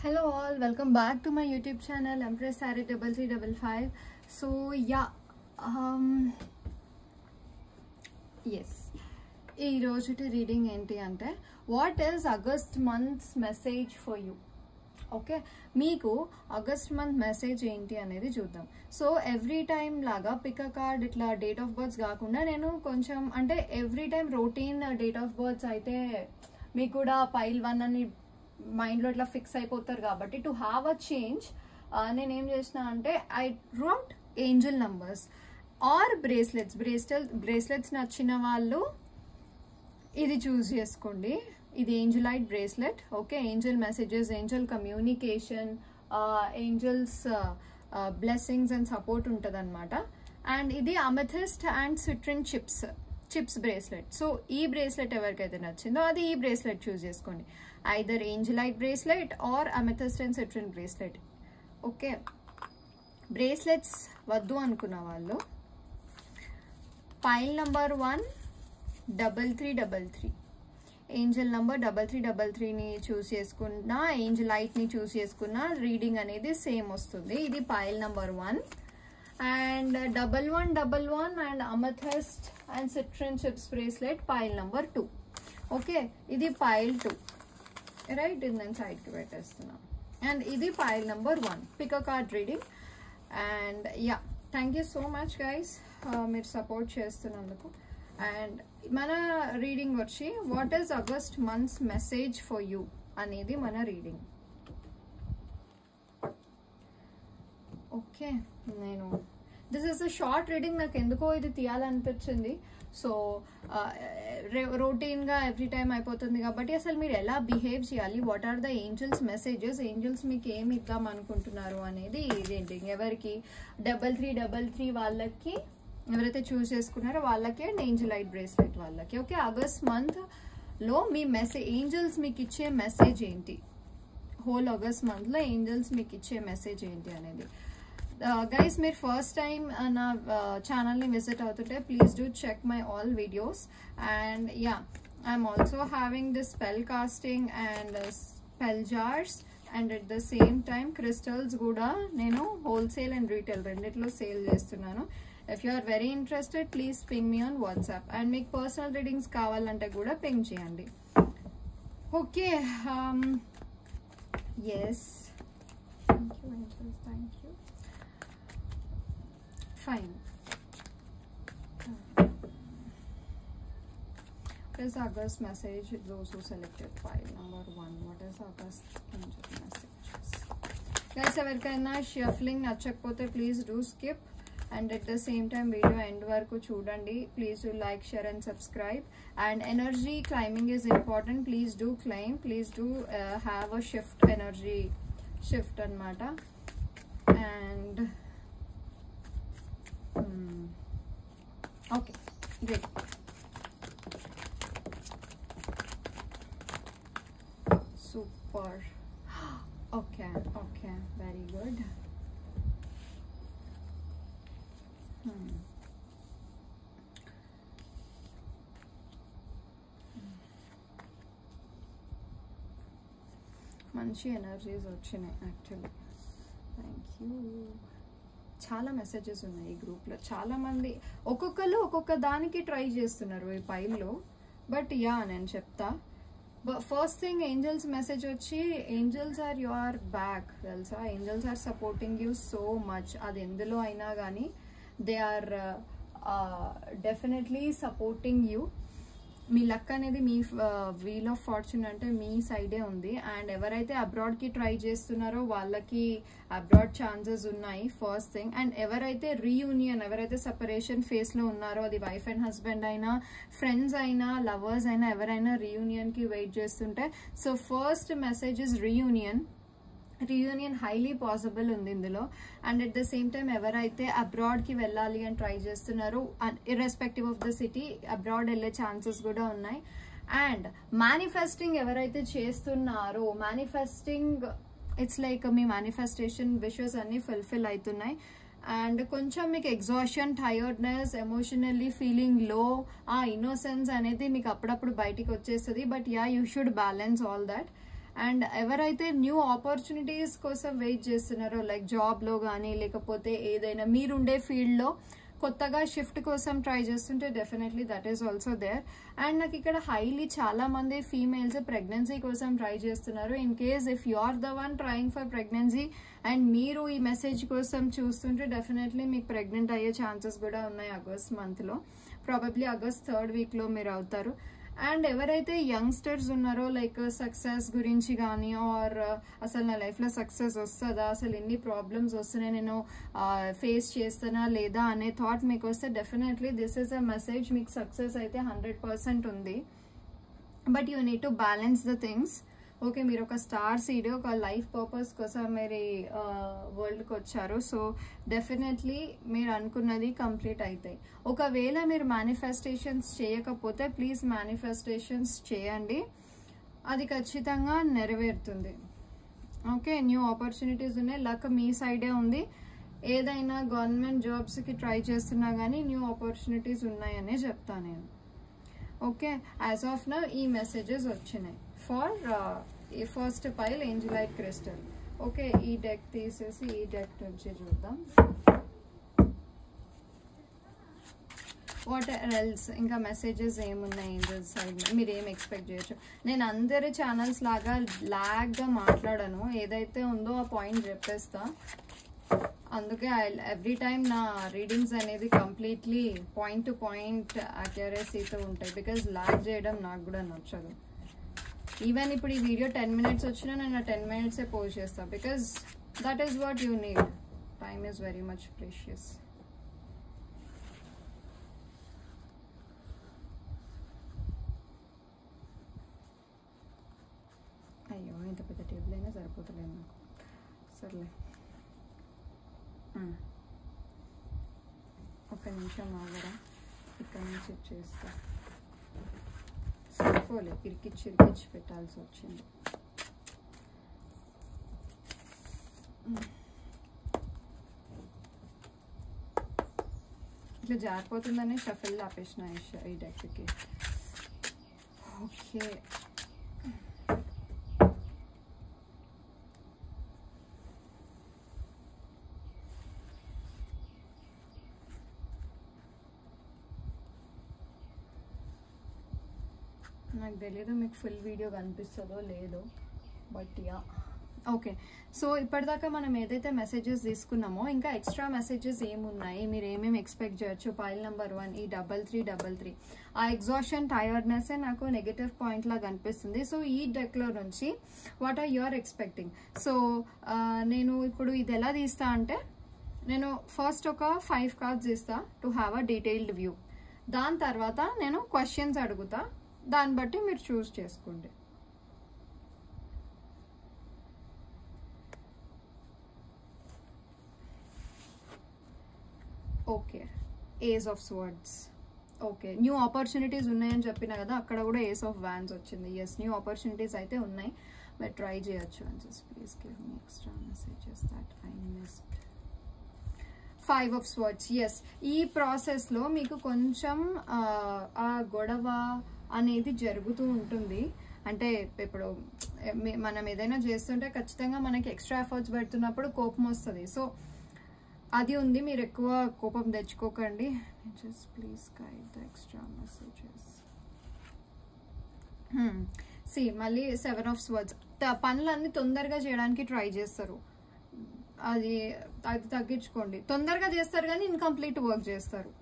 Hello all, welcome back to my YouTube channel Empress Saree 3355. So yeah, yes, ee rojuti reading enti ante what is August month's message for you. Okay, మీకు August month message ఏంటి అనేది చూద్దాం. So every time లాగా pick a card ఇట్లా date of births కాకుండా నేను కొంచెం అంటే every time routine date of births అయితే మీకు కూడా పైల్ 1 అని మైండ్లో ఇట్లా ఫిక్స్ అయిపోతారు కాబట్టి టు హ్యావ్ అ చేంజ్ నేనేం చేసిన అంటే I wrote angel numbers or bracelets నచ్చిన వాళ్ళు ఇది చూస్ చేసుకోండి. ఇది angelite bracelet. Okay, angel messages, angel communication, angels blessings and support ఉంటుంది అనమాట. అండ్ ఇది amethyst and citrine chips bracelet. So ఈ బ్రేస్లెట్ ఎవరికైతే నచ్చిందో అది ఈ బ్రేస్లెట్ చూస్ చేసుకోండి. Either angelite bracelet or amethyst and citrine bracelet. Okay, bracelets వద్దు అనుకున్న వాళ్ళు పైల్ నంబర్ 1 3333 ఏంజల్ నంబర్ 3333ని చూస్ చేసుకున్నా, ఏంజలైట్ని చూస్ చేసుకున్నా రీడింగ్ అనేది సేమ్ వస్తుంది. ఇది pile number 1 and 1111 and amethyst and citrine chips bracelet pile number 2. Okay, ఇది పైల్ 2 రైట్, ఇది నేను సైడ్కి పెట్టేస్తున్నాను. అండ్ ఇది pile number 1 pick a card reading. And yeah, thank you so much guys మీరు సపోర్ట్ చేస్తున్నందుకు. అండ్ మన రీడింగ్ వచ్చి what is August month's message for you అనేది మన రీడింగ్. ఓకే, నేను this is a short reading. నాకు ఎందుకో ఇది తీయాలనిపించింది. సో రొటీన్గా ఎవ్రీ టైం అయిపోతుంది కాబట్టి అసలు మీరు ఎలా బిహేవ్ చేయాలి, what are the angels messages, angels మీకు ఏమి ఇద్దాం అనుకుంటున్నారు అనేది ఈ రీడింగ్. ఎవరికి 3333 వాళ్ళకి ఎవరైతే చూస్ చేసుకున్నారో వాళ్ళకి అండ్ ఏంజలైట్ బ్రేస్లెట్ వాళ్ళకి. ఓకే, ఆగస్ట్ మంత్ లో మీ మెసేజ్, ఏంజల్స్ మీకు ఇచ్చే మెసేజ్ ఏంటి, హోల్ ఆగస్ట్ మంత్ లో ఏంజల్స్ మీకు ఇచ్చే మెసేజ్ ఏంటి అనేది. గైస్, మీరు ఫస్ట్ టైం నా ఛానల్ని విజిట్ అవుతుంటే please do check my all videos. And yeah, I'm also having this spell casting and spell jars and at the same time crystals కూడా నేను హోల్సేల్ అండ్ రీటైల్ రెండిట్లో sale చేస్తున్నాను. If you are very interested, please ping me on WhatsApp. And make personal readings కావాలంటే కూడా ping చేయండి. Okay, yes. Thank you, angels. Thank you. Fine. What is August message? Those who selected file number 1. What is August angel messages? Guys, ఎవరికైనా shuffling నచ్చకపోతే please do skip. And at the same time video end వరకు చూడండి. Please do like, share and subscribe. And energy climbing is important. Please do climb, please do have a shift, energy shift అనమాట. And okay, great. Super. Okay, okay, very good. మంచి energies వచ్చినాయి actually. Thank you. చాలా messages ఉన్నాయి ఈ గ్రూప్లో. చాలామంది ఒక్కొక్కరు ఒక్కొక్క దానికి ట్రై చేస్తున్నారు ఈ పైల్లో. బట్ యా, నేను చెప్తా. ఫస్ట్ థింగ్, ఏంజల్స్ మెసేజ్ వచ్చి ఏంజల్స్ ఆర్ యువర్ బ్యాక్. తెలుసా, angels are supporting you so much. అది ఎందులో అయినా కానీ they are definitely supporting you. మీ లక్ అనేది, మీ వీల్ ఆఫ్ ఫార్చ్యూన్ అంటే మీ సైడే ఉంది. అండ్ ఎవరైతే అబ్రాడ్కి ట్రై చేస్తున్నారో వాళ్ళకి అబ్రాడ్ ఛాన్సెస్ ఉన్నాయి, ఫస్ట్ థింగ్. అండ్ ఎవరైతే రీయూనియన్, ఎవరైతే సెపరేషన్ ఫేస్లో ఉన్నారో, అది వైఫ్ అండ్ హస్బెండ్ అయినా, ఫ్రెండ్స్ అయినా, లవర్స్ అయినా, ఎవరైనా రీయూనియన్కి వెయిట్ చేస్తుంటే, so first message is reunion highly possible ఉంది ఇందులో. And at the same time ఎవరైతే అబ్రాడ్కి వెళ్ళాలి అని ట్రై చేస్తున్నారో, irrespective of the city, abroad వెళ్ళే ఛాన్సెస్ కూడా ఉన్నాయి. అండ్ మేనిఫెస్టింగ్ ఎవరైతే చేస్తున్నారో, manifesting it's like me manifestation wishes అన్ని ఫుల్ఫిల్ అవుతున్నాయి. అండ్ కొంచెం మీకు ఎగ్జాషన్, టైర్డ్నెస్, ఎమోషనల్లీ ఫీలింగ్ లో, ఆ ఇన్నోసెన్స్ అనేది మీకు అప్పుడప్పుడు బయటికి వచ్చేస్తుంది. But yeah, you should balance all that. And ఎవరైతే న్యూ ఆపర్చునిటీస్ కోసం వెయిట్ చేస్తున్నారో, లైక్ జాబ్లో కానీ లేకపోతే ఏదైనా మీరుండే ఫీల్డ్లో కొత్తగా షిఫ్ట్ కోసం ట్రై చేస్తుంటే definitely that is also there. And నాకు ఇక్కడ హైలీ చాలా మంది ఫీమేల్స్ ప్రెగ్నెన్సీ కోసం ట్రై చేస్తున్నారు. In case if you are the one trying for pregnancy and మీరు ఈ మెసేజ్ కోసం చూస్తుంటే డెఫినెట్లీ మీకు ప్రెగ్నెంట్ అయ్యే ఛాన్సెస్ కూడా ఉన్నాయి ఆగస్ట్ మంత్లో. ప్రాబబ్లీ ఆగస్ట్ 3rd వీక్లో మీరు అవుతారు. అండ్ ఎవరైతే యంగ్స్టర్స్ ఉన్నారో, లైక్ సక్సెస్ గురించి కానీ ఆర్ అసలు నా లైఫ్లో సక్సెస్ వస్తుందా, అసలు ఎన్ని ప్రాబ్లమ్స్ వస్తున్నాయి, నేను ఫేస్ చేస్తానా లేదా అనే థాట్ మీకు వస్తే definitely this is a message. మీకు సక్సెస్ అయితే 100% ఉంది. But you need to balance the things. Okay, మీరు ఒక స్టార్ సీడ్, ఒక లైఫ్ పర్పస్ కోసం మీరు వరల్డ్కి వచ్చారు. సో డెఫినెట్లీ మీరు అనుకున్నది కంప్లీట్ అవుతాయి. ఒకవేళ మీరు మేనిఫెస్టేషన్స్ చేయకపోతే ప్లీజ్ మేనిఫెస్టేషన్స్ చేయండి, అది ఖచ్చితంగా నెరవేరుతుంది. ఓకే, న్యూ ఆపర్చునిటీస్ ఉన్నాయి, లక్ మీ సైడే ఉంది. ఏదైనా గవర్నమెంట్ జాబ్స్కి ట్రై చేస్తున్నా కానీ న్యూ ఆపర్చునిటీస్ ఉన్నాయనే చెప్తాను నేను. ఓకే, యాజ్ ఆఫ్ నౌ ఈ మెసేజెస్ వచ్చినాయి for first pile angelite crystal. Okay, ఈ డెక్ తీసేసి ఈ డెక్ నుంచి చూద్దాం. వాట్ ఎల్స్ ఇంకా మెసేజెస్ ఏమున్నాయి ఏంజల్స్ సైడ్, మీరు ఏం ఎక్స్పెక్ట్ చేయొచ్చు. నేను అందరి ఛానల్స్ లాగా లాగ్గా మాట్లాడను, ఏదైతే ఉందో ఆ పాయింట్ చెప్పేస్తా. అందుకే ఎవ్రీ టైమ్ నా రీడింగ్స్ అనేది కంప్లీట్లీ పాయింట్ టు పాయింట్ అక్యురసీతో ఉంటాయి. బికాజ్ లాగ్ చేయడం నాకు కూడా నచ్చదు. ఈవెన్ ఇప్పుడు ఈ వీడియో 10 minutes వచ్చినా నేను 10 minutes పోస్ట్ చేస్తాను. Because that is what you need. Time is very much precious. అయ్యో, ఇంత పెద్ద టేబుల్ అయినా సరిపోతలేదు నాకు. సర్లే, ఒక్క నిమిషం ఆగరా, ఇక్కడ నుంచి చేస్తా. సరిపోలే, ఇరికిచ్చి పెట్టాల్సి వచ్చింది. ఇట్లా జారిపోతుందని షఫిల్ ఆపేసిన ఈ డెక్కి. ఓకే, నాకు తెలియదు మీకు ఫుల్ వీడియో కనిపిస్తుందో లేదో, బట్ యా. ఓకే, సో ఇప్పటిదాకా మనం ఏదైతే మెసేజెస్ తీసుకున్నామో ఇంకా ఎక్స్ట్రా మెసేజెస్ ఏమున్నాయి, మీరు ఏమేమి ఎక్స్పెక్ట్ చేయొచ్చు. పైల్ నెంబర్ 1 ఈ 3333 ఆ ఎగ్జాషన్ టైర్డ్నెస్ నాకు నెగటివ్ పాయింట్ లాగా అనిపిస్తుంది. సో ఈ డెక్లో నుంచి what are you're expecting. So నేను ఇప్పుడు ఇది ఎలా తీస్తా అంటే, నేను ఫస్ట్ ఒక 5 cards ఇస్తా to have a detailed view. దాని తర్వాత నేను క్వశ్చన్స్ అడుగుతా, దాన్ని బట్టి మీరు చూస్ చేసుకోండి. Okay, ace of swords. Okay, new opportunities ఉన్నాయని చెప్పినా కదా, అక్కడ కూడా ఏస్ ఆఫ్ వ్యాన్స్ వచ్చింది. ఎస్, న్యూ ఆపర్చునిటీస్ అయితే ఉన్నాయి, మీరు ట్రై చేయొచ్చు. And just please give me extra messages that I missed. 5 of swords. Yes, ఈ ప్రాసెస్లో మీకు కొంచెం ఆ గొడవ అనేది జరుగుతూ ఉంటుంది. అంటే ఇప్పుడు మనం ఏదైనా చేస్తుంటే ఖచ్చితంగా మనకి ఎక్స్ట్రా ఎఫర్ట్స్ పెడుతున్నప్పుడు కోపం వస్తుంది. సో అది ఉంది, మీరు ఎక్కువ కోపం తెచ్చుకోకండి. Just please guide the extra messages. మళ్ళీ 7 of swords. పనులన్నీ తొందరగా చేయడానికి ట్రై చేస్తారు, అది తగ్గించుకోండి. తొందరగా చేస్తారు కానీ ఇన్కంప్లీట్ వర్క్ చేస్తారు.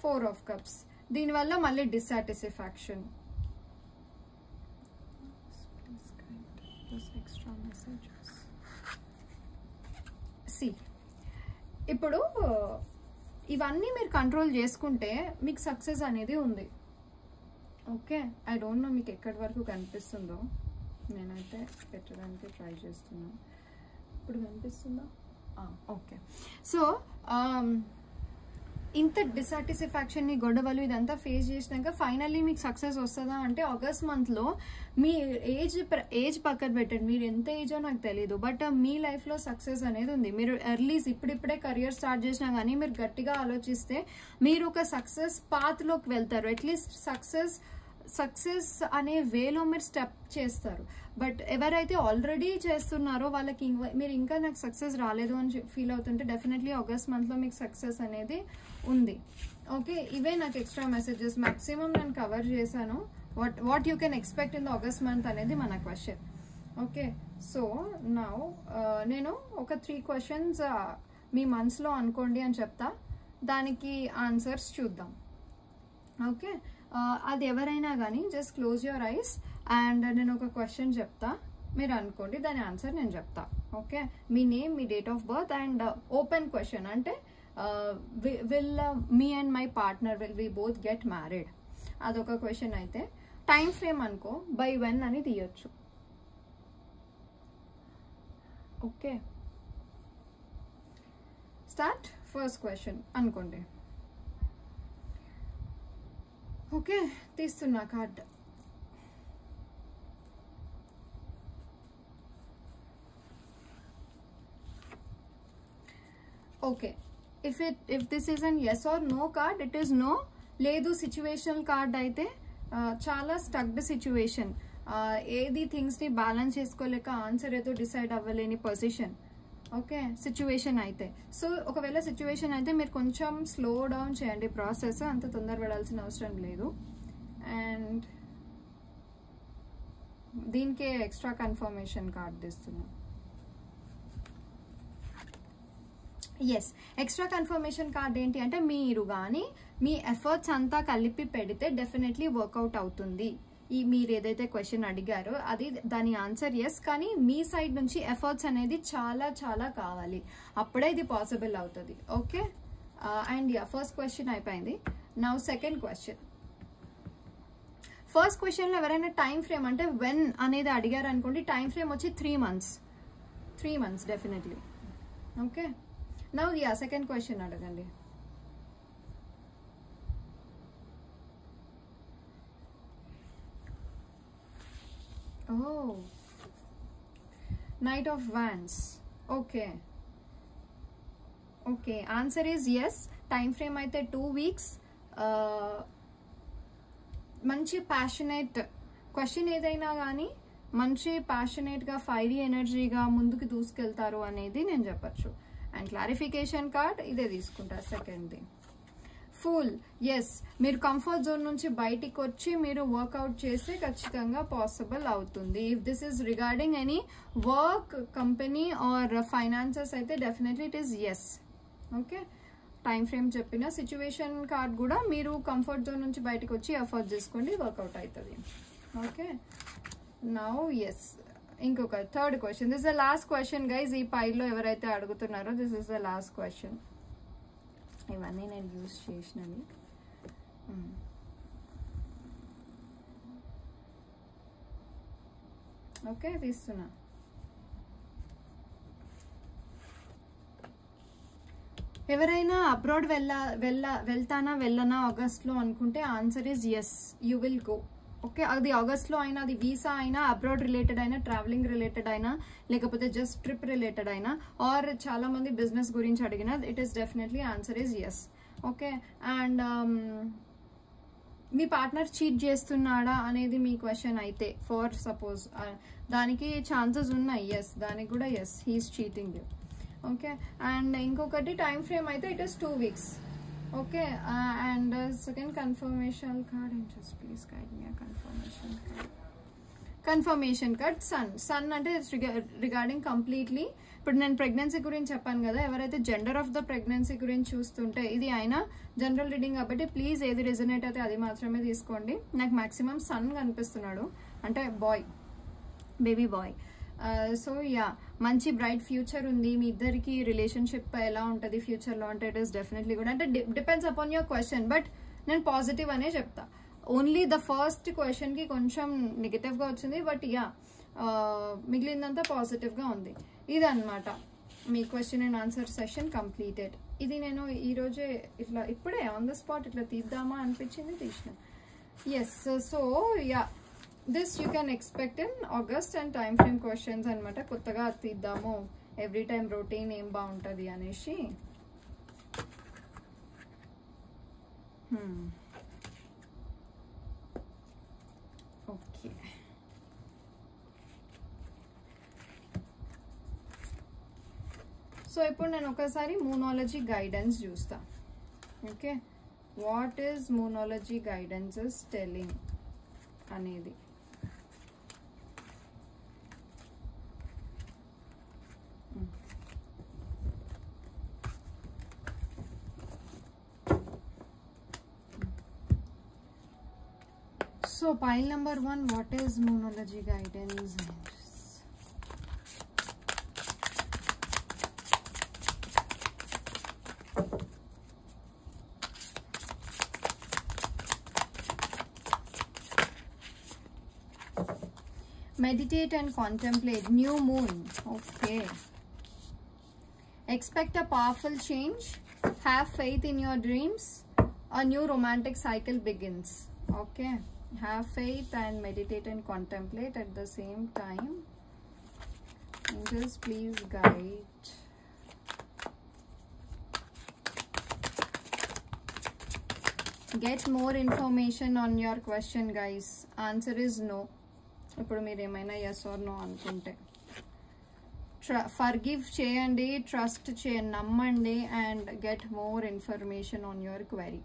4 of cups. దీనివల్ల మళ్ళీ డిస్సాటిస్ఫాక్షన్. ఇప్పుడు ఇవన్నీ మీరు కంట్రోల్ చేసుకుంటే మీకు సక్సెస్ అనేది ఉంది. ఓకే, ఐ డోంట్ నో మీకు ఎక్కడి వరకు కనిపిస్తుందో, నేనైతే పెట్టడానికి ట్రై చేస్తున్నాను. ఇప్పుడు కనిపిస్తుందా? ఓకే, సో ఇంత డిసాటిస్ఫాక్షన్, గొడవలు ఇదంతా ఫేస్ చేసినాక ఫైనల్లీ మీకు సక్సెస్ వస్తుందా అంటే ఆగస్ట్ మంత్లో మీ ఏజ్ పక్కన పెట్టండి, మీరు ఎంత ఏజో నాకు తెలియదు, బట్ మీ లైఫ్లో సక్సెస్ అనేది ఉంది. మీరు ఇప్పుడిప్పుడే కెరియర్ స్టార్ట్ చేసినా కానీ మీరు గట్టిగా ఆలోచిస్తే మీరు ఒక సక్సెస్ పాత్లోకి వెళ్తారు. అట్లీస్ట్ సక్సెస్ సక్సెస్ అనే వేలో మీరు స్టెప్ చేస్తారు. బట్ ఎవరైతే ఆల్రెడీ చేస్తున్నారో వాళ్ళకి మీరు ఇంకా నాకు సక్సెస్ రాలేదు అని ఫీల్ అవుతుంటే డెఫినెట్లీ ఆగస్ట్ మంత్లో మీకు సక్సెస్ అనేది ఉంది. ఓకే, ఇవే నాకు ఎక్స్ట్రా మెసేజెస్. మ్యాక్సిమం నేను కవర్ చేశాను. What you can expect in the August month అనేది మన క్వశ్చన్. ఓకే, సో నౌ నేను ఒక 3 క్వశ్చన్స్ మీ మనసులో అనుకోండి అని చెప్తా, దానికి ఆన్సర్స్ చూద్దాం. ఓకే, అది ఎవరైనా కానీ just close your eyes and నేను ఒక క్వశ్చన్ చెప్తా, మీరు అనుకోండి, దాని ఆన్సర్ నేను చెప్తా. ఓకే, మీ నేమ్, మీ date of birth and open question అంటే will me and my partner will we both get married, అదొక క్వశ్చన్. అయితే టైం ఫ్రేమ్ అనుకో బై వెన్ అని తీయొచ్చు. Okay, start. ఫస్ట్ క్వశ్చన్ అనుకోండి. ఓకే, తీస్తున్నా card. Okay, if this is an yes or no card, it is no. లేదు situational card అయితే చాలా స్టక్డ్ సిచ్యువేషన్, ఏది థింగ్స్ని బ్యాలెన్స్ చేసుకోలేక ఆన్సర్ ఏదో డిసైడ్ అవ్వలేని పొజిషన్. ఓకే, సిచ్యువేషన్ అయితే. సో ఒకవేళ సిచ్యువేషన్ అయితే మీరు కొంచెం స్లో డౌన్ చేయండి ప్రాసెస్, అంత తొందరపడాల్సిన అవసరం లేదు. అండ్ దీనికే ఎక్స్ట్రా కన్ఫర్మేషన్ కార్డ్ తీస్తున్నా. ఎస్, ఎక్స్ట్రా కన్ఫర్మేషన్ కార్డ్ ఏంటి అంటే మీరు కానీ మీ ఎఫర్ట్స్ అంతా కలిపి పెడితే డెఫినెట్లీ వర్కౌట్ అవుతుంది. మీరు ఏదైతే క్వశ్చన్ అడిగారో అది దాని ఆన్సర్ ఎస్, కానీ మీ సైడ్ నుంచి ఎఫర్ట్స్ అనేది చాలా చాలా కావాలి, అప్పుడే ఇది పాసిబుల్ అవుతుంది. ఓకే, అండ్ ఫస్ట్ క్వశ్చన్ అయిపోయింది. Now second question. ఫస్ట్ క్వశ్చన్లో ఎవరైనా టైం ఫ్రేమ్ అంటే వెన్ అనేది అడిగారు అనుకోండి, టైం ఫ్రేమ్ వచ్చి 3 months. 3 months definitely. Okay, now second question అడగండి. Oh, Knight of Wands. Okay. Okay, answer is yes. Time frame అయితే 2 weeks. మంచి ప్యాషనేట్ క్వశ్చన్ ఏదైనా కానీ మంచి ప్యాషనేట్గా ఫైరీ ఎనర్జీగా ముందుకు దూసుకెళ్తారు అనేది నేను చెప్పచ్చు. అండ్ క్లారిఫికేషన్ కార్డ్ ఇదే తీసుకుంటారు సెకండ్ది. ఫుల్ ఎస్, మీరు కంఫర్ట్ జోన్ నుంచి బయటికి వచ్చి మీరు వర్కౌట్ చేస్తే ఖచ్చితంగా పాసిబుల్ అవుతుంది. If this is regarding any work, company or finances అయితే definitely it is yes. Okay, time frame చెప్పిన సిచ్యువేషన్ కార్డ్ కూడా మీరు కంఫర్ట్ జోన్ నుంచి బయటకు వచ్చి ఎఫర్ట్ చేసుకోండి, వర్కౌట్ అవుతుంది. ఓకే, నౌ ఎస్ ఇంకొక third question. This is the last question guys. ఈ పైలో ఎవరైతే అడుగుతున్నారో this is the last question. ఇవన్నీ నేను యూజ్ చేసినవి. ఓకే, తీస్తున్నా. ఎవరైనా అబ్రాడ్ వెళ్తానా వెళ్ళనా ఆగస్ట్లో అనుకుంటే answer is yes, you will go. Okay, అది ఆగస్ట్లో అయినా, అది వీసా అయినా, అబ్రాడ్ రిలేటెడ్ అయినా, ట్రావెలింగ్ రిలేటెడ్ అయినా, లేకపోతే జస్ట్ ట్రిప్ రిలేటెడ్ అయినా, ఆర్ చాలా మంది బిజినెస్ గురించి అడిగినా, it is definitely answer is yes. Okay, and మీ పార్ట్నర్ చీట్ చేస్తున్నాడా అనేది మీ క్వశ్చన్ అయితే, ఫర్ సపోజ్ దానికి ఛాన్సెస్ ఉన్నాయి. ఎస్, దానికి కూడా yes, he's cheating you. Okay, and ఇంకొకటి టైం ఫ్రేమ్ అయితే it is 2 weeks. Okay, and second confirmation card, just please guide me confirmation card. Confirmation card sun అంటే రిగార్డింగ్ కంప్లీట్లీ. ఇప్పుడు నేను pregnancy గురించి చెప్పాను కదా, ఎవరైతే జెండర్ ఆఫ్ ద ప్రెగ్నెన్సీ గురించి చూస్తుంటే, ఇది అయినా జనరల్ రీడింగ్ కాబట్టి ప్లీజ్ ఏది రెజనేట్ అయితే అది మాత్రమే తీసుకోండి. నాకు మాక్సిమం సన్ కనిపిస్తున్నాడు, అంటే బాయ్, బేబీ బాయ్. సో మంచి బ్రైట్ ఫ్యూచర్ ఉంది మీ ఇద్దరికి. రిలేషన్షిప్ ఎలా ఉంటుంది ఫ్యూచర్లో అంటే ఇట్ ఈస్ డెఫినెట్లీ గుడ్. అంటే depends upon your question, but నేను పాజిటివ్ అనే చెప్తా. ఓన్లీ ద ఫస్ట్ క్వశ్చన్కి కొంచెం నెగిటివ్గా వచ్చింది, బట్ మిగిలిందంతా పాజిటివ్గా ఉంది. ఇదన్నమాట మీ question and answer session completed. ఇది నేను ఈరోజే ఇట్లా ఇప్పుడే ఆన్ ద స్పాట్ ఇట్లా తీద్దామా అనిపించింది, తీసిన. Yes, so this you can expect in August. And time frame questions అనమాట, కొత్తగా తీద్దాము, ఎవ్రీ టైం రొటీన్ ఏం బాగుంటుంది అనేసి. సో ఇప్పుడు నేను ఒకసారి మూనాలజీ గైడెన్స్ చూస్తా. Okay, what is moonology guidances telling అనేది. So pile number 1, what is moonology guidance? Meditate and contemplate. New moon. Okay. Expect a powerful change. Have faith in your dreams. A new romantic cycle begins. Okay. Have faith and meditate and contemplate at the same time. Angels, please guide. Get more information on your question, guys. Answer is no. ఇప్పుడు మీరు ఏమైనా yes or no అనుకుంటే forgive చేయండి, trust చేయండి, నమ్మండి and get more information on your query.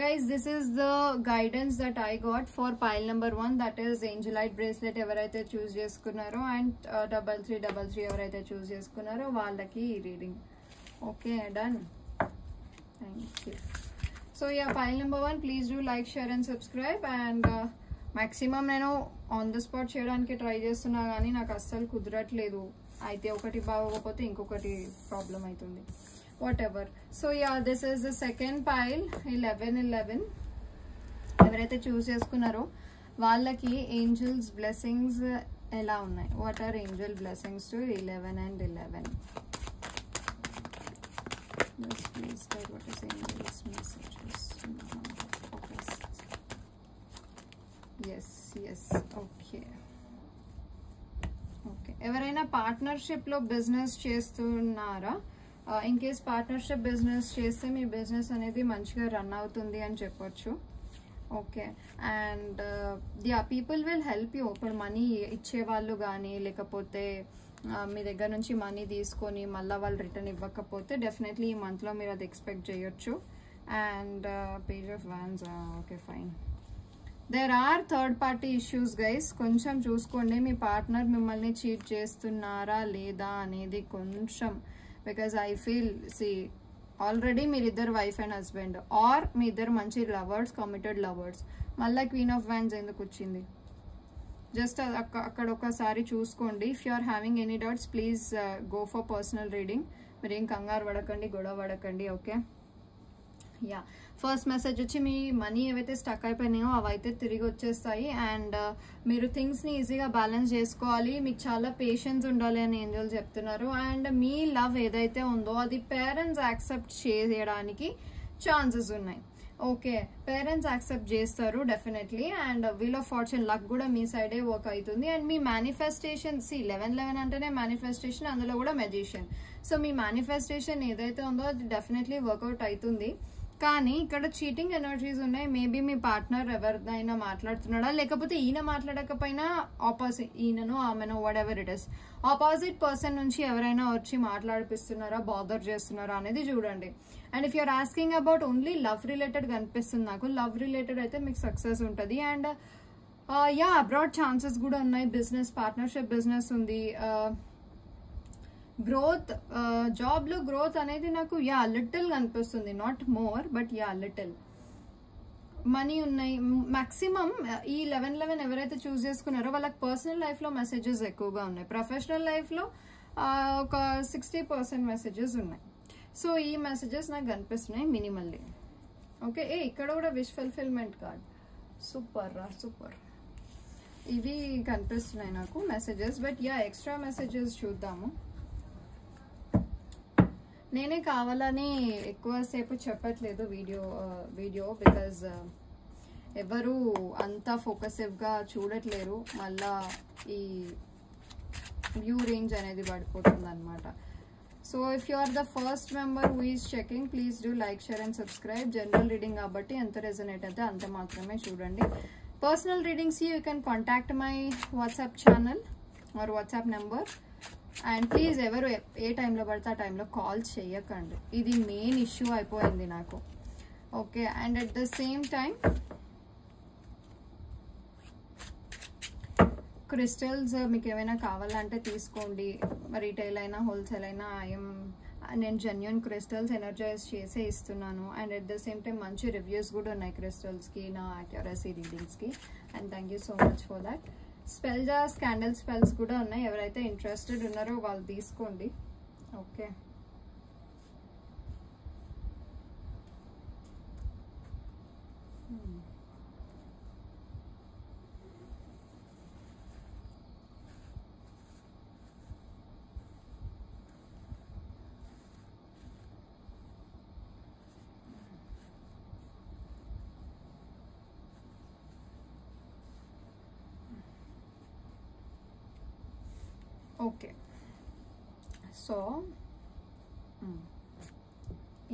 Guys, this is the guidance that I got for pile number 1, that is angelite bracelet ఎవరైతే చూస్ చేసుకున్నారో and 3333 ఎవరైతే చూస్ చేసుకున్నారో వాళ్ళకి reading. Okay, done. Thank you. So yeah, pile number 1, please do like, share and subscribe. And maximum నేను on the spot చేయడానికి try చేస్తున్నా కానీ నాకు అస్సలు కుదరట్లేదు. అయితే ఒకటి బాగోకపోతే ఇంకొకటి ప్రాబ్లం అవుతుంది. whatever. So yeah, this is the second pile, 1111. ఎవరైతే చూస్ చేసుకున్నారో వాళ్ళకి ఏంజల్స్ బ్లెస్సింగ్స్ ఎలా ఉన్నాయి? What are angel blessings to 11 and 11? Yes, please tell what is angels messages in the month of August. Yes, okay. ఎవరైనా partnership లో business చేస్తున్నారా? In case partnership business చేస్తే మీ business అనేది మంచిగా రన్ అవుతుంది అని చెప్పొచ్చు. Okay, and yeah, people will help you. ఇప్పుడు మనీ ఇచ్చేవాళ్ళు కానీ లేకపోతే మీ దగ్గర నుంచి మనీ తీసుకొని మళ్ళీ వాళ్ళు రిటర్న్ ఇవ్వకపోతే డెఫినెట్లీ ఈ మంత్లో మీరు అది ఎక్స్పెక్ట్ చేయొచ్చు. And page of wands. Okay, fine. There are third party issues guys. కొంచెం చూసుకోండి మీ పార్ట్నర్ మిమ్మల్ని చీట్ చేస్తున్నారా లేదా అనేది కొంచెం. Because I feel, see, already మీరిద్దరు వైఫ్ అండ్ హస్బెండ్ ఆర్ మీ ఇద్దరు మంచి లవర్స్, కమిటెడ్ లవర్స్. మళ్ళీ క్వీన్ ఆఫ్ వ్యాన్స్ ఎందుకు వచ్చింది? జస్ట్ అక్కడ ఒకసారి చూసుకోండి. If you are having any doubts please go for personal reading. మీరు ఏం కంగారు పడకండి, గొడవ పడకండి. Okay, yeah. ఫస్ట్ మెసేజ్ వచ్చి మీ మనీ ఏవైతే స్టక్ అయిపోయినాయో అవైతే తిరిగి వచ్చేస్తాయి. అండ్ మీరు థింగ్స్ని ఈజీగా బ్యాలెన్స్ చేసుకోవాలి. మీకు చాలా పేషెన్స్ ఉండాలి అని ఏంజల్స్ చెప్తున్నారు. అండ్ మీ లవ్ ఏదైతే ఉందో అది పేరెంట్స్ యాక్సెప్ట్ చేయడానికి ఛాన్సెస్ ఉన్నాయి. ఓకే, పేరెంట్స్ యాక్సెప్ట్ చేస్తారు definitely. And wheel of fortune, luck కూడా మీ సైడే వర్క్ అవుతుంది. అండ్ మీ మేనిఫెస్టేషన్, 1111 అంటేనే మేనిఫెస్టేషన్, అందులో కూడా మెజిషియన్. సో మీ మేనిఫెస్టేషన్ ఏదైతే ఉందో అది డెఫినెట్లీ వర్కౌట్ అవుతుంది. కానీ ఇక్కడ చీటింగ్ ఎనర్జీస్ ఉన్నాయి. మేబీ మీ పార్ట్నర్ ఎవరిదైనా మాట్లాడుతున్నాడా, లేకపోతే ఈయన మాట్లాడకపోయినా ఆపోజిట్, ఈయనను ఆమెను whatever it is, opposite person నుంచి ఎవరైనా వచ్చి మాట్లాడిపిస్తున్నారా, బాదర్ చేస్తున్నారా అనేది చూడండి. And if you're asking about only love related కనిపిస్తుంది నాకు. లవ్ రిలేటెడ్ అయితే మీకు సక్సెస్ ఉంటుంది. అండ్ యా, అబ్రాడ్ ఛాన్సెస్ కూడా ఉన్నాయి. బిజినెస్, పార్ట్నర్షిప్ బిజినెస్ ఉంది. గ్రోత్, జాబ్ లో గ్రోత్ అనేది నాకు యా లిటిల్ కనిపిస్తుంది, not more but yeah little. Money ఉన్నాయి. మాక్సిమం ఈ 1111 ఎవరైతే చూస్ చేసుకున్నారో వాళ్ళకి పర్సనల్ లైఫ్ లో మెసేజెస్ ఎక్కువగా ఉన్నాయి. ప్రొఫెషనల్ లైఫ్ లో ఒక 60% మెసేజెస్ ఉన్నాయి. సో ఈ మెసేజెస్ నాకు కనిపిస్తున్నాయి మినిమల్లీ. ఓకే, ఇక్కడ కూడా విష్ ఫుల్ఫిల్మెంట్ కార్డ్. సూపర్ రా, సూపర్. ఇవి కనిపిస్తున్నాయి నాకు messages. But yeah, extra messages చూద్దాము. నేనే కావాలని ఎక్కువసేపు చెప్పట్లేదు వీడియో బికాజ్ ఎవరు అంతా ఫోకసివ్గా చూడట్లేరు. మళ్ళా ఈ వ్యూ రేంజ్ అనేది పడిపోతుంది అనమాట. So if you are the first member who is checking, please do like, share and subscribe. General reading కాబట్టి ఎంత రెజనేట్ అయితే అంత మాత్రమే చూడండి. Personal readings you can contact my WhatsApp channel or WhatsApp number. And please ఎవరు ఏ టైంలో పడితే ఆ టైంలో కాల్ చేయకండి, ఇది మెయిన్ ఇష్యూ అయిపోయింది నాకు. Okay, and at the same time crystals మీకు ఏమైనా కావాలంటే తీసుకోండి, రీటైల్ అయినా హోల్సేల్ అయినా. నేను జెన్యూన్ క్రిస్టల్స్ ఎనర్జైజ్ చేసే ఇస్తున్నాను. And at the same time మంచి రివ్యూస్ కూడా ఉన్నాయి క్రిస్టల్స్కి, నా అక్యురసీ రీడింగ్స్కి. And thank you so much for that. Spell jars, candle spells కూడా ఉన్నాయి, ఎవరైతే ఇంట్రెస్టెడ్ ఉన్నారో వాళ్ళు తీసుకోండి. Okay, okay. సో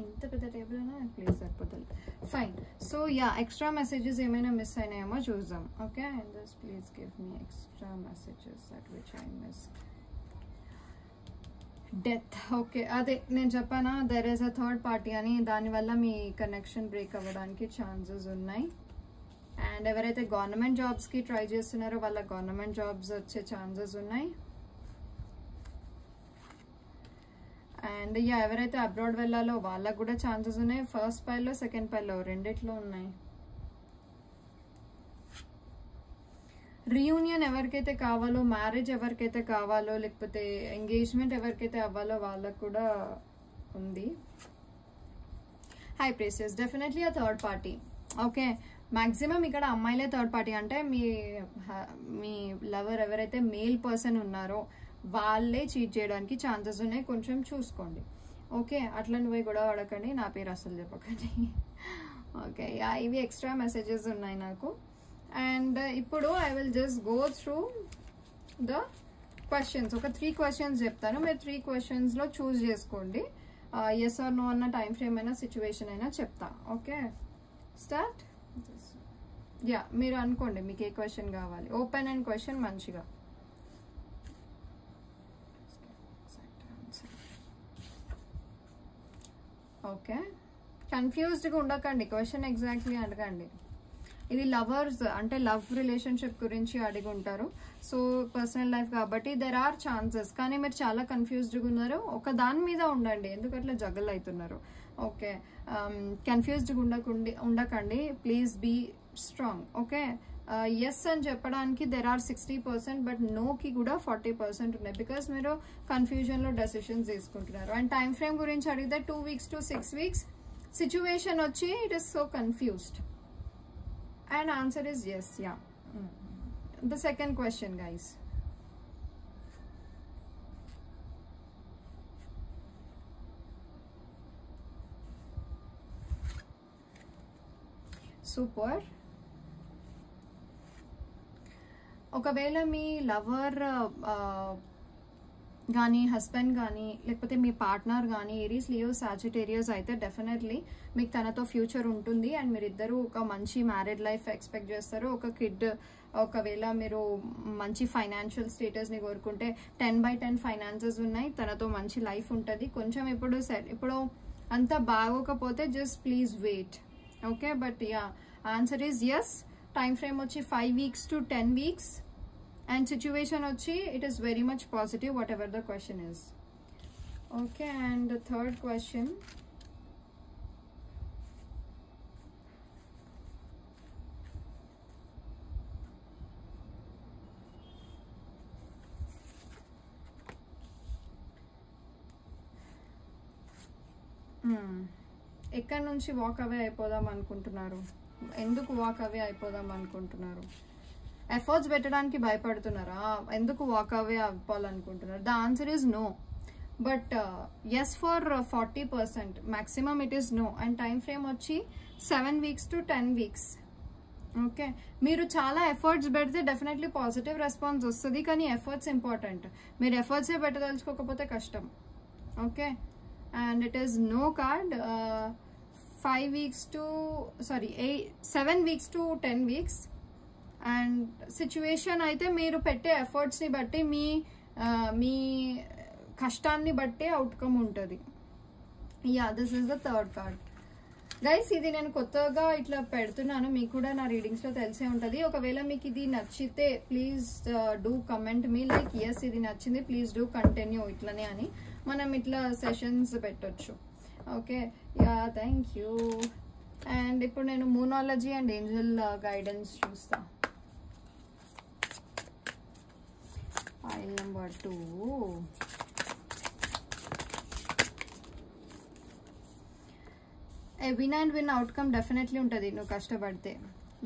ఇంత పెద్ద టేబుల్ అయినా ప్లీజ్ సరిపోతుంది. Fine. So yeah, extra messages ఏమైనా మిస్ అయినాయేమో చూద్దాం. Okay, and this please give me extra messages that which I miss. Death. Okay, అదే నేను చెప్పానా, there is a third party అని, దానివల్ల మీ కనెక్షన్ బ్రేక్ అవ్వడానికి ఛాన్సెస్ ఉన్నాయి. అండ్ ఎవరైతే గవర్నమెంట్ జాబ్స్కి ట్రై చేస్తున్నారో వాళ్ళ గవర్నమెంట్ జాబ్స్ వచ్చే ఛాన్సెస్ ఉన్నాయి. అండ్ యా, ఎవరైతే అబ్రాడ్ వెళ్ళాలో వాళ్ళకు కూడా ఛాన్సెస్ ఉన్నాయి. ఫస్ట్ పైల్లో, సెకండ్ పైల్లో, రెండిట్లో ఉన్నాయి. రీయూనియన్ ఎవరికైతే కావాలో, మ్యారేజ్ ఎవరికైతే కావాలో, లేకపోతే ఎంగేజ్మెంట్ ఎవరికైతే అవ్వాలో వాళ్ళకు కూడా ఉంది. High precious, definitely a third party. Okay, maximum ఇక్కడ అమ్మాయిలే థర్డ్ పార్టీ. అంటే మీ లవర్ ఎవరైతే మేల్ పర్సన్ ఉన్నారో వాళ్ళే చీట్ చేయడానికి ఛాన్సెస్ ఉన్నాయి, కొంచెం చూసుకోండి. ఓకే, అట్లని పోయి గొడవ పడకండి, నా పేరు అసలు చెప్పకండి. ఓకే, ఇవి ఎక్స్ట్రా మెసేజెస్ ఉన్నాయి నాకు. అండ్ ఇప్పుడు I will just go through the questions. ఒక 3 క్వశ్చన్స్ చెప్తాను, మీరు 3 క్వశ్చన్స్లో చూస్ చేసుకోండి. ఎస్ ఆర్ నో అన్న టైం ఫ్రేమ్ అయినా సిచ్యువేషన్ అయినా చెప్తా. Okay, start. యా, మీరు అనుకోండి మీకు ఏ క్వశ్చన్ కావాలి. ఓపెన్ అండ్ క్వశ్చన్ మంచిగా. ఓకే, కన్ఫ్యూజ్డ్గా ఉండకండి, క్వశ్చన్ ఎగ్జాక్ట్లీ అడగండి. ఇది లవర్స్ అంటే లవ్ రిలేషన్షిప్ గురించి అడిగి ఉంటారు. సో పర్సనల్ లైఫ్ కాబట్టి దెర్ ఆర్ ఛాన్సెస్, కానీ మీరు చాలా కన్ఫ్యూజ్డ్గా ఉన్నారు. ఒక దాని మీద ఉండండి, ఎందుకు అట్లా జగల్ అవుతున్నారు. ఓకే, కన్ఫ్యూజ్డ్గా ఉండకండి, please be strong. Okay, yes అని చెప్పడానికి దెర్ ఆర్ 60%, బట్ నోకి కూడా 40% ఉన్నాయి. బికాస్ మీరు కన్ఫ్యూజన్లో డెసిషన్స్ తీసుకుంటున్నారు. అండ్ టైం ఫ్రేమ్ గురించి అడిగితే 2 weeks to 6 weeks. సిచ్యువేషన్ వచ్చి it is so confused. And answer is yes. Yeah, the second question guys. Super. ఒకవేళ మీ లవర్ కానీ హస్బెండ్ కానీ లేకపోతే మీ పార్ట్నర్ కానీ ఏరీస్, లియో, సాజిటేరియస్ అయితే డెఫినెట్లీ మీకు తనతో ఫ్యూచర్ ఉంటుంది. అండ్ మీరిద్దరూ ఒక మంచి మ్యారీడ్ లైఫ్ ఎక్స్పెక్ట్ చేస్తారు. ఒక కిడ్, ఒకవేళ మీరు మంచి ఫైనాన్షియల్ స్టేటస్ని కోరుకుంటే 10/10 ఫైనాన్సెస్ ఉన్నాయి, తనతో మంచి లైఫ్ ఉంటుంది. కొంచెం ఇప్పుడు అంత బాగోకపోతే just please wait. Okay, but yeah, answer is yes. Time frame వచ్చి 5 weeks to 10 weeks. And situation వచ్చి it is very much positive whatever the question is. Okay, and the third question. ఎక్కడి నుంచి walk away అయిపోదాం అనుకుంటున్నారు? ఎందుకు walk అవే అయిపోదాం అనుకుంటున్నారు? Efforts పెట్టడానికి భయపడుతున్నారా? ఎందుకు వాక్ అవే అవ్వాలనుకుంటున్నారు? The answer is no, but yes for 40%, maximum it is no. And time frame వచ్చి 7 weeks to 10 weeks. ఓకే, మీరు చాలా ఎఫర్ట్స్ పెడితే డెఫినెట్లీ పాజిటివ్ రెస్పాన్స్ వస్తుంది, కానీ ఎఫర్ట్స్ ఇంపార్టెంట్. మీరు ఎఫర్ట్సే పెట్టదలుచుకోకపోతే కష్టం. Okay, and it is no card. 7 weeks to 10 weeks. And situation అయితే మీరు పెట్టే ఎఫర్ట్స్ని బట్టి మీ మీ కష్టాన్ని బట్టే అవుట్కమ్ ఉంటుంది. Yeah, this is the third card. Guys, ఇది నేను కొత్తగా ఇట్లా పెడుతున్నాను, మీకు కూడా నా రీడింగ్స్లో తెలిసే ఉంటుంది. ఒకవేళ మీకు ఇది నచ్చితే ప్లీజ్ డూ కమెంట్ మీ లైక్ ఎస్ ఇది నచ్చింది, ప్లీజ్ డూ కంటిన్యూ ఇట్లనే అని మనం ఇట్లా సెషన్స్ పెట్టొచ్చు. Okay, yeah, thank you. And ఇప్పుడు నేను మూనాలజీ అండ్ ఏంజల్ గైడెన్స్ చూస్తా. File number 2. A win and win outcome definitely ఉంటుంది నువ్వు కష్టపడితే.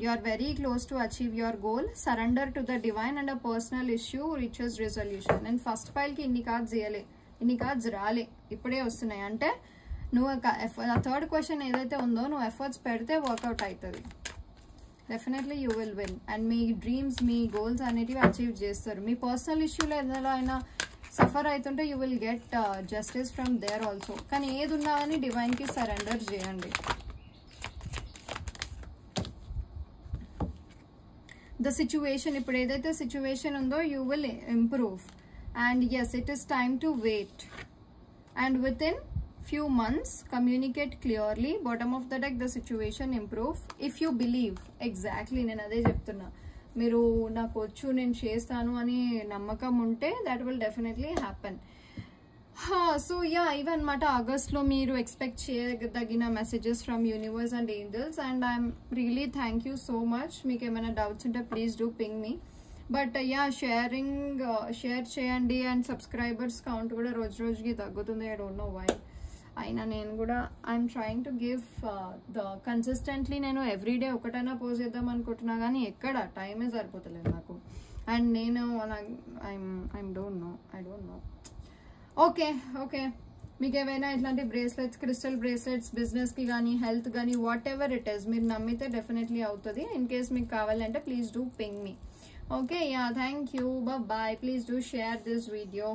You are very close to achieve your goal. Surrender to the divine and a personal issue reaches resolution. నేను first ఫైల్కి ఇన్ని cards ఇవ్వలే, ఇన్ని cards రాలే, ఇప్పుడే వస్తున్నాయి. అంటే నువ్వు థర్డ్ క్వశ్చన్ ఏదైతే ఉందో నువ్వు ఎఫర్ట్స్ పెడితే వర్కౌట్ అవుతుంది. Definitely you will win. And మీ డ్రీమ్స్, మీ గోల్స్ అనేటివి అచీవ్ చేస్తారు. మీ పర్సనల్ ఇష్యూలో ఏదైనా అయినా సఫర్ అవుతుంటే you will get justice from there also. కానీ ఏది ఉన్నా కానీ డివైన్కి సరెండర్ చేయండి. ద సిచ్యువేషన్, ఇప్పుడు ఏదైతే సిచ్యువేషన్ ఉందో you will improve. And yes, it is time to wait. And with in few months communicate clearly. Bottom of the deck, the situation improve if you believe. Exactly, నేను అదే చెప్తున్నా. మీరు నాకు వచ్చు, నేను చేస్తాను అని నమ్మకం ఉంటే that will definitely happen. So yeah, ఇవన్నమాట ఆగస్ట్లో మీరు ఎక్స్పెక్ట్ చేయదగిన messages from universe and angels. And I'm really thank you so much. మీకు ఏమైనా డౌట్స్ ఉంటే please do ping me. But yeah, share చేయండి. అండ్ సబ్స్క్రైబర్స్ కౌంట్ కూడా రోజు రోజుకి తగ్గుతుంది. I don't know why. అయినా నేను కూడా I'm trying to give the consistently. నేను ఎవ్రీడే ఒకటైనా పోస్ట్ చేద్దాం అనుకుంటున్నా, కానీ ఎక్కడ టైమే సరిపోతలేదు నాకు. అండ్ నేను ఐ డోంట్ నో. ఓకే, మీకు ఏమైనా ఇట్లాంటి బ్రేస్లెట్స్, క్రిస్టల్ బ్రేస్లెట్స్, బిజినెస్కి కానీ హెల్త్ కానీ వాట్ ఎవర్ ఇట్ ఈస్, మీరు నమ్మితే డెఫినెట్లీ అవుతుంది. ఇన్ కేస్ మీకు కావాలంటే please do ping me. Okay, yeah, thank you, bye. Please do share this video.